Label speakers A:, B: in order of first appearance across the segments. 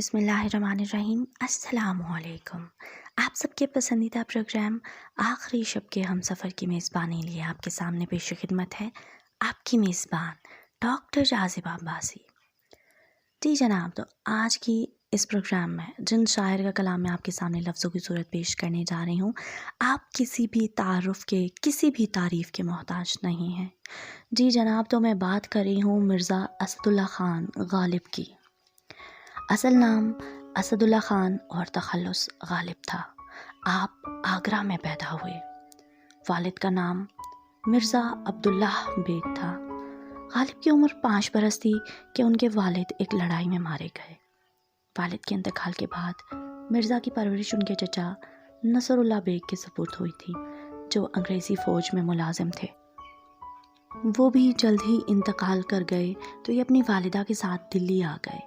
A: بسم اللہ الرحمن الرحیم۔ السلام علیکم۔ آپ سب کے پسندیدہ پروگرام آخری شب کے ہم سفر کی میزبانی لیے آپ کے سامنے پیش خدمت ہے آپ کی میزبان ڈاکٹر جاذبہ عباسی۔ جی جناب، تو آج کی اس پروگرام میں جن شاعر کا کلام میں آپ کے سامنے لفظوں کی صورت پیش کرنے جا رہی ہوں، آپ کسی بھی تعارف کے، کسی بھی تعریف کے محتاج نہیں ہیں۔ جی جناب، تو میں بات کر رہی ہوں مرزا اسد اللہ خان غالب کی۔ اصل نام اسد اللہ خان اور تخلص غالب تھا۔ آپ آگرہ میں پیدا ہوئے۔ والد کا نام مرزا عبداللہ بیگ تھا۔ غالب کی عمر 5 برس تھی کہ ان کے والد ایک لڑائی میں مارے گئے۔ والد کے انتقال کے بعد مرزا کی پرورش ان کے چچا نصر اللہ بیگ کے سپرد ہوئی تھی، جو انگریزی فوج میں ملازم تھے۔ وہ بھی جلد ہی انتقال کر گئے تو یہ اپنی والدہ کے ساتھ دلی آ گئے۔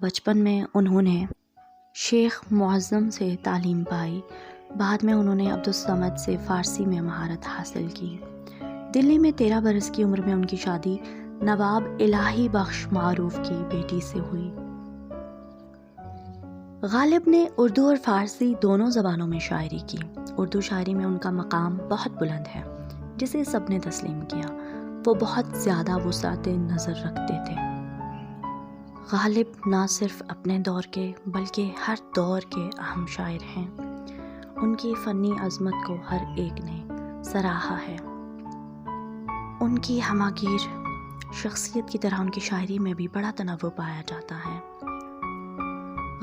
A: بچپن میں انہوں نے شیخ معظم سے تعلیم پائی۔ بعد میں انہوں نے عبدالصمد سے فارسی میں مہارت حاصل کی۔ دلی میں 13 برس کی عمر میں ان کی شادی نواب الہی بخش معروف کی بیٹی سے ہوئی۔ غالب نے اردو اور فارسی دونوں زبانوں میں شاعری کی۔ اردو شاعری میں ان کا مقام بہت بلند ہے، جسے سب نے تسلیم کیا۔ وہ بہت زیادہ وسعت نظر رکھتے تھے۔ غالب نہ صرف اپنے دور کے بلکہ ہر دور کے اہم شاعر ہیں۔ ان کی فنی عظمت کو ہر ایک نے سراہا ہے۔ ان کی ہماگیر شخصیت کی طرح ان کی شاعری میں بھی بڑا تنوع پایا جاتا ہے۔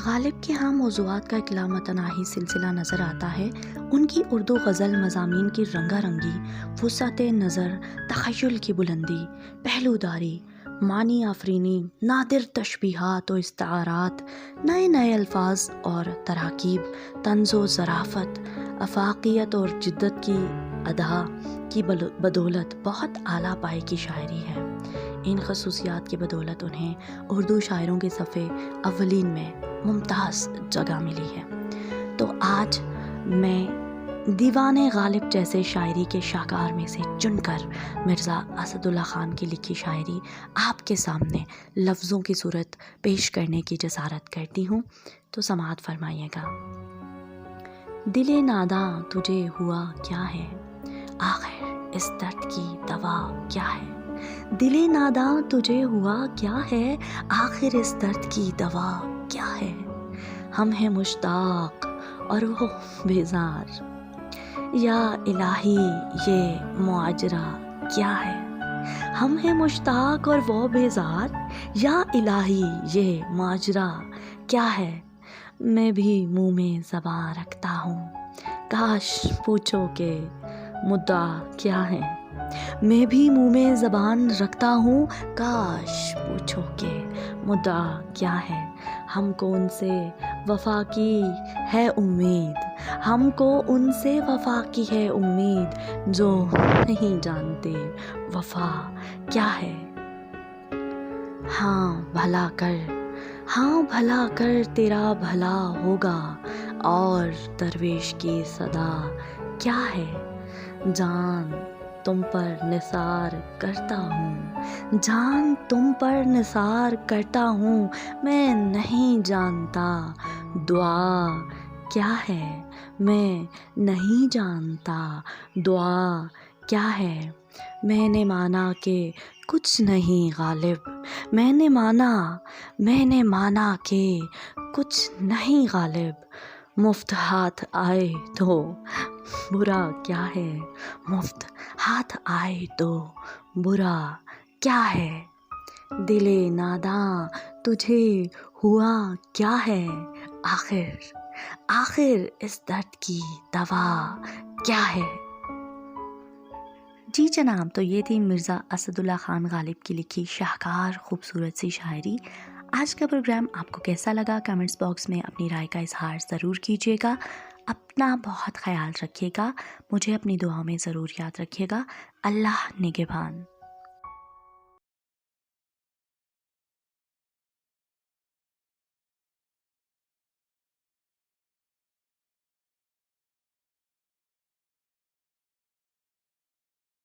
A: غالب کے ہاں موضوعات کا ایک لامتناہی سلسلہ نظر آتا ہے۔ ان کی اردو غزل مضامین کی رنگا رنگی، وسعت نظر، تخیل کی بلندی، پہلوداری، معنی آفرینی، نادر تشبیہات و استعارات، نئے نئے الفاظ اور تراکیب، طنز و ظرافت، افاقیت اور جدت کی ادا کی بدولت بہت اعلیٰ پائے کی شاعری ہے۔ ان خصوصیات کی بدولت انہیں اردو شاعروں کے صفِ اولین میں ممتاز جگہ ملی ہے۔ تو آج میں دیوان غالب جیسے شاعری کے شاہکار میں سے چن کر مرزا اسد اللہ خان کی لکھی شاعری آپ کے سامنے لفظوں کی صورت پیش کرنے کی جسارت کرتی ہوں، تو سماعت فرمائیے گا۔ دل ناداں تجھے ہوا کیا ہے، آخر اس درد کی دوا کیا ہے۔ دل ناداں تجھے ہوا کیا ہے، آخر اس درد کی دوا کیا ہے۔ ہم ہیں مشتاق اور وہ بیزار، یا الہی یہ ماجرا کیا ہے۔ ہم ہیں مشتاق اور وہ بیزار، یا الہی یہ ماجرا کیا ہے۔ میں بھی منہ میں زباں رکھتا ہوں، کاش پوچھو کہ مدعا کیا ہے۔ میں بھی منہ میں زبان رکھتا ہوں، کاش پوچھو کہ مدعا کیا ہے۔ ہم کو ان سے وفا کی ہے امید، ہم کو ان سے وفا کی ہے امید، جو نہیں جانتے وفا کیا ہے۔ ہاں بھلا کر، ہاں بھلا کر تیرا بھلا ہوگا، اور درویش کی صدا کیا ہے۔ جان تم پر نثار کرتا ہوں، جان تم پر نثار کرتا ہوں، میں نہیں جانتا دعا کیا ہے۔ میں نہیں جانتا دعا کیا ہے۔ میں نے مانا کہ کچھ نہیں غالب، میں نے مانا کہ کچھ نہیں غالب۔ مفت ہاتھ آئے تو برا کیا ہے، مفت ہاتھ آئے تو برا کیا ہے۔ دل ناداں تجھے ہوا کیا ہے، آخر اس درد کی دوا کیا ہے۔ جی جناب، تو یہ تھی مرزا اسد اللہ خان غالب کی لکھی شاہکار خوبصورت سی شاعری۔ آج کا پروگرام آپ کو کیسا لگا؟ کمنٹس باکس میں اپنی رائے کا اظہار ضرور کیجیے گا۔ اپنا بہت خیال رکھیے گا، مجھے اپنی دعاؤں میں ضرور یاد رکھیے گا۔ اللہ نگہبان۔